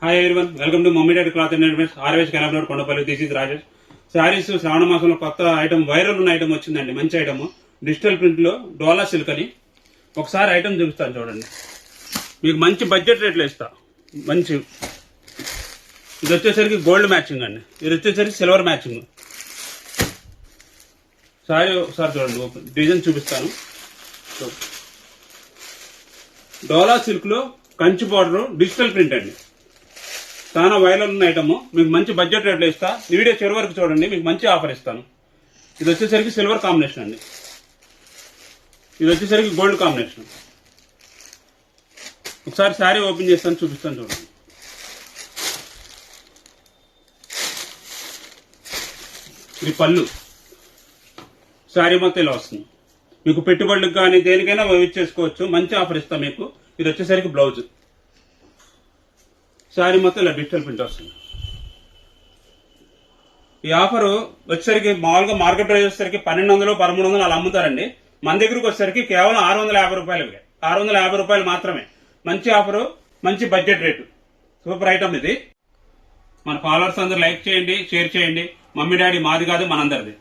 Hi everyone, welcome to mummy daddy cloth and readymades, ఆర్వేజ్ canal road, Kondapalli. This is Rajesh. Sarees Shravana మాసంలో కొత్త item, viral ఉన్న item వచ్చిందండి. మంచి ఐటమ్, డిజిటల్ ప్రింట్ లో డోలా సిల్క్ అని. ఒకసారి ఐటమ్ చూపిస్తాను చూడండి, మీకు మంచి బడ్జెట్ రేట్లో ఇస్తా. మంచి, ఇది వచ్చేసరికి గోల్డ్ మ్యాచింగ్ అండి, ఇది వచ్చేసరికి సిల్వర్ మ్యాచింగ్. సారీ ఒకసారి చూడండి, డిజైన్ చూపిస్తాను. డోలా సిల్క్ లో కంచి బార్డర్, డిజిటల్ ప్రింట్ అండి. చాలా వైరల్ ఉన్న ఐటమ్, మీకు మంచి బడ్జెట్ రేట్లో ఇస్తా. ఈ వీడియో చివరి వరకు చూడండి, మీకు మంచి ఆఫర్ ఇస్తాను. ఇది వచ్చేసరికి సిల్వర్ కాంబినేషన్ అండి, ఇది వచ్చేసరికి గోల్డ్ కాంబినేషన్. ఒకసారి శారీ ఓపెన్ చేస్తాను, చూపిస్తాను చూడండి. ఇది పళ్ళు, శారీ మొత్తం ఇలా వస్తుంది. మీకు పెట్టుబడులకు కానీ దేనికైనా యూజ్ చేసుకోవచ్చు. మంచి ఆఫర్ ఇస్తాం మీకు. ఇది వచ్చేసరికి బ్లౌజ్, శారీ మొత్తం ఇలా డిజిటల్ ప్రింట్ వస్తుంది. ఈ ఆఫర్ వచ్చేసరికి మామూలుగా మార్కెట్ ప్రైస్ వచ్చేసరికి 1200, 1300 అలా అమ్ముతారండి. మన దగ్గరకు వచ్చేసరికి కేవలం 650 రూపాయలు, 650 రూపాయలు మాత్రమే. మంచి ఆఫరు, మంచి బడ్జెట్ రేటు, సూపర్ ఐటమ్ ఇది. మన ఫాలోవర్స్ అందరూ లైక్ చేయండి, షేర్ చేయండి. మమ్మీ డాడీ మాది కాదు, మనందరిది.